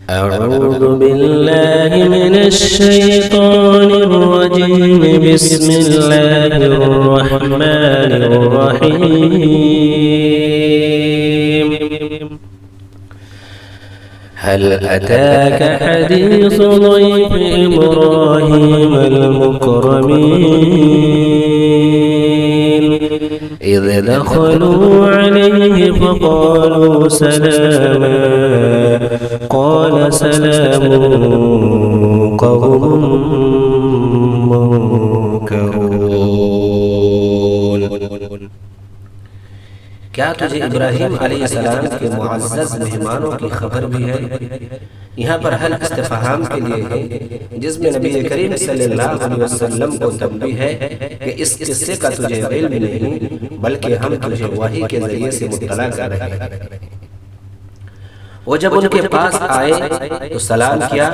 أعوذ بالله من الشيطان الرجيم. بسم الله الرحمن الرحيم. هل أتاك حديث ضيف إبراهيم المكرمين إذ دخلوا عليه فقالوا سلاما قال سلام قوم منكرون। क्या तुझे इब्राहिम अलैहिस्सलाम के मुअज़्ज़ज़ मेहमानों की खबर भी है? यहाँ पर हल इस्तिफ़हाम के लिए है, जिसमें नबी करीम सल्लल्लाहु अलैहि वसल्लम को तंबीह है कि इस किस्से का तुझे इल्म नहीं, बल्कि हम तुझे वही के जरिए से मुत्तला कर रहे हैं। वो जब उनके पास आए तो सलाम किया।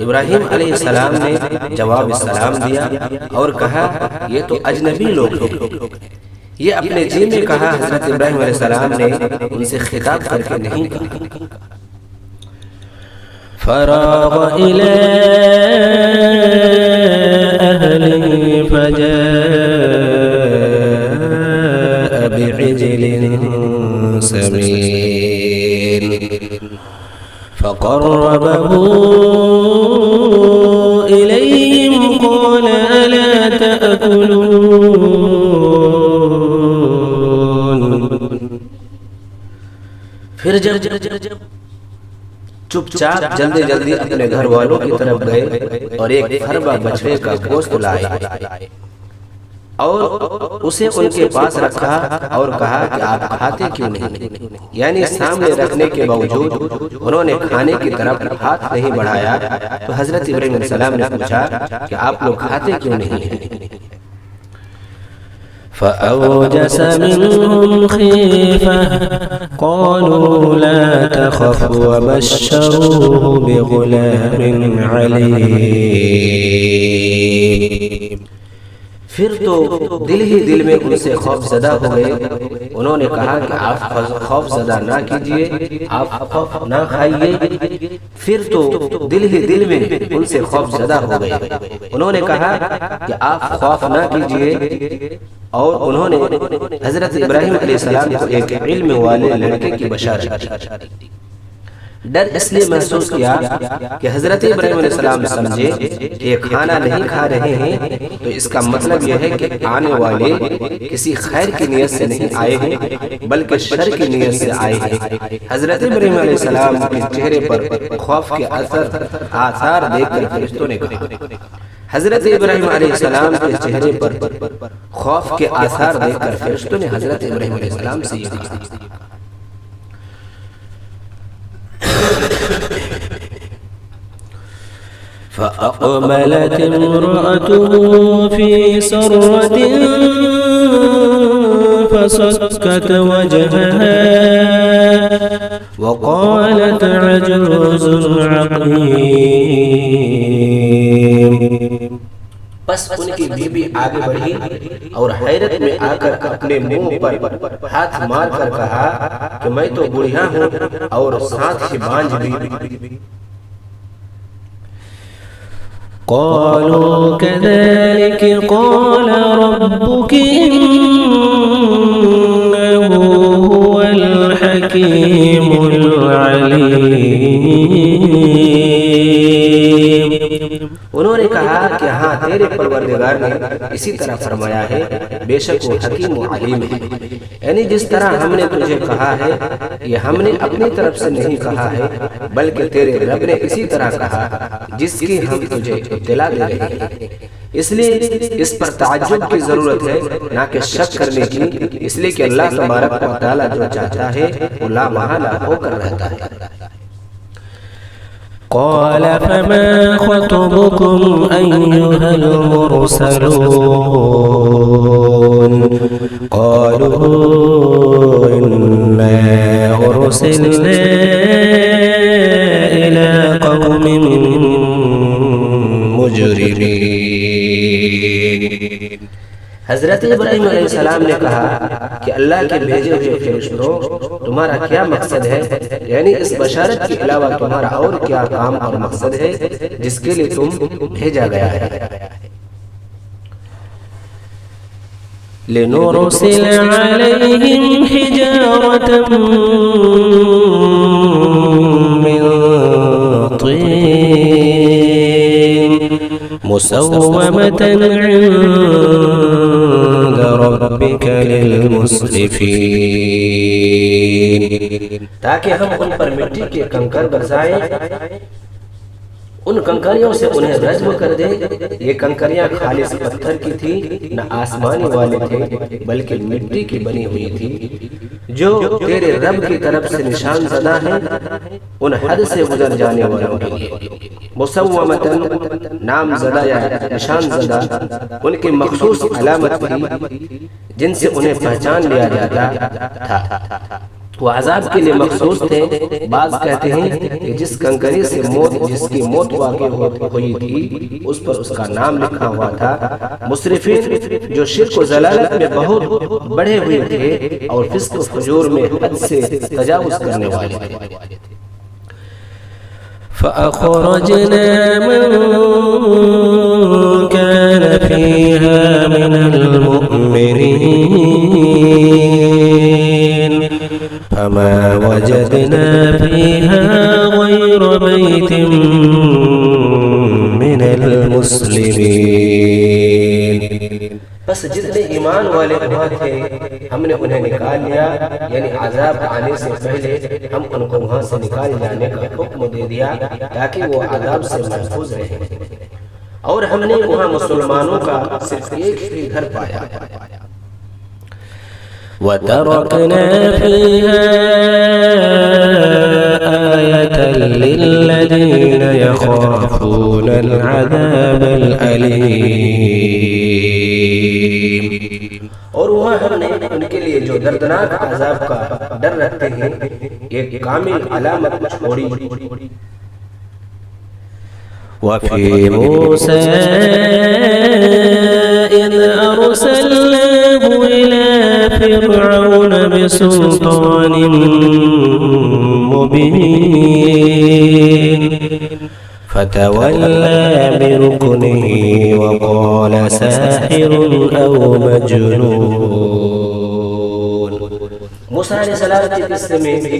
इब्राहिम अलैहिस्सलाम ने जवाब सलाम दिया और कहा, ये तो अजनबी लोग हैं। ये अपने जी में कहा, हज़रत इब्राहिम अलैहिस्सलाम ने उनसे खिताब करके नहीं कहा। फराग़ इला अहलिही फजाअ बिइज्लिन समीन फ़क़र्रबहू इलैहिम क़ाल अला तअकुलून। फिर जब चुपचाप जल्दी जल्दी अपने घर वालों की तरफ गए और एक फरबा बछड़े का गोश्त लाए और उसे उनके पास रखा और कहा कि आप खाते क्यों नहीं? यानी सामने रखने के बावजूद उन्होंने खाने की तरफ हाथ नहीं बढ़ाया। तो हजरत इब्राहिम अलैहिस्सलाम ने पूछा कि आप लोग खाते क्यों नहीं? فأوجس منهم خيفة قالوا لا تخف وبشروه بغلام عليم। फिर तो दिल ही दिल में उनसे खौफज़दा हो गए। उन्होंने कहा कि आप खौफज़दा ना कीजिए, आप खौफ ना खाइए। फिर तो दिल ही दिल में उनसे खौफज़दा हो गए। उन्होंने कहा कि आप खौफ ना कीजिए। और उन्होंने हज़रत इब्राहिम अलैहिस्सलाम को एक इल्म वाले लड़के की बशारत दी। डर इसलिए महसूस किया कि हज़रत इब्राहिम अलैहिस्सलाम समझे कि खाना नहीं खा रहे हैं, तो इसका मतलब यह है कि आने वाले किसी खैर की नीयत से नहीं आए हैं, बल्कि शर की नीयत से आए हैं। हज़रत इब्राहिम अलैहिस्सलाम के चेहरे पर खौफ के आसार देखकर फरिश्तों ने कहा, हज़रत इब्राहिम अलैहिस्सलाम के चेहरे पर खौफ के आसार देखकर फरिश्तों ने हज़रत इब्राहिम अलैहिस्सलाम से कहा, فأقبلت امرأته في سرة فصكت وجهها وقالت عجوز عقيم। बस उनकी बीबी आगे बढ़ी और हैरत में आकर अपने मुंह पर हाथ मार कर कहा कि मैं तो बुढ़िया हूँ और साथ ही बांझ भी। قالوا كذلك قال ربك إنه هو الحكيم العليم। उन्होंने कहा कि हाँ, तेरे परवरदिगार ने इसी तरह फरमाया है, बेशक वो हकीम व अलीम है। यानी जिस तरह हमने तुझे कहा है, ये हमने अपनी तरफ से नहीं कहा है, बल्कि तेरे रब ने इसी तरह कहा जिसकी हम तुझे इत्तला दे रहे हैं। इसलिए इस पर ताज्जुब की जरूरत है, ना कि शक करने की, इसलिए कि अल्लाह तबारक व तआला जो चाहता है वो ला महला होकर रहता है। قال فما خطبكم أيها المرسلون قالوا إنا أرسلنا إلى قوم مجرمين। हजरत इब्राहीम अलैहिस्सलाम ने कहा कि अल्लाह के भेजे हुए फरिश्तों, तुम्हारा क्या मकसद है, यानी इस बशारत के अलावा तुम्हारा और क्या काम और मकसद है जिसके लिए तुम भेजा गया है। लिनुरसिल अलैहिम हिजारतम मिन तीन मुसव्वमतन इंद रब्बिका लिलमुस्रिफीन, ताकि हम उन पर मिट्टी के कंकर बरसाएं, उन कंकरियों से उन्हें रज्म कर दे। ये कंकरियां खालिस पत्थर की थी, न आसमानी वाले थे बल्कि मिट्टी की बनी हुई थी, जो तेरे रब की तरफ से निशान ज़दा है उन हद से गुजर जाने वालों के लिए। मुसव्वमतन नाम ज़दा या निशान ज़दा उनकी मखसूस अलामत थी जिनसे उन्हें पहचान लिया जाता था। वो अजाब के लिए मखसूस थे। बाज कहते हैं कि जिस कंकरी से जिसकी मौत वाक़ई हुई थी उस पर उसका नाम लिखा हुआ था। मुसरिफीन जो शिर्क व ज़लालत में बहुत बढ़े हुए थे और फिस्क व फुजूर में हद से तजावुज़ करने वाले थे। फ़अख़रजना मन कान फ़ीहा मिनल मुअ्मिनीन फमा वजदना फ़ीहा गैर बैतिन मिनल मुस्लिमीन। बस जितने ईमान वाले वहाँ थे हमने उन्हें निकाल लिया, यानी आज़ाब आने से पहले हम उनको वहाँ से निकाल जाने का हुक्म दे दिया ताकि वो आज़ाब से महफूज रहे। और हमने वहाँ मुसलमानों का सिर्फ एक ही घर पाया। वतरकना फ़ीहा आयतन लिल्लज़ीना यख़ाफ़ूनल अज़ाबल अलीम, और वहाँ हमने उनके लिए जो दर्दनाक अज़ाब का डर रखते हैं एक कामिल अलामत छोड़ी। वफ़ी मूसा इज़ अरसलनाहु इला फ़िरऔन बिसुल्तानिन मुबीन फ़तवल्ला बिरुकनिही वक़ाल साहिरुन औ मजनून। मूसा अलैहिस्सलाम के किस्से में भी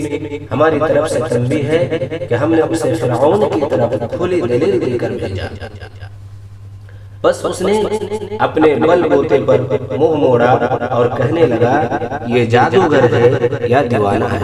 हमारी तरफ से तंबीह है कि हमने उसे फिरऔन की तरफ खुली दलील देकर भेजा। बस उसने अपने बलबूते पर मुंह मोड़ा और कहने लगा ये जादूगर है या दीवाना है।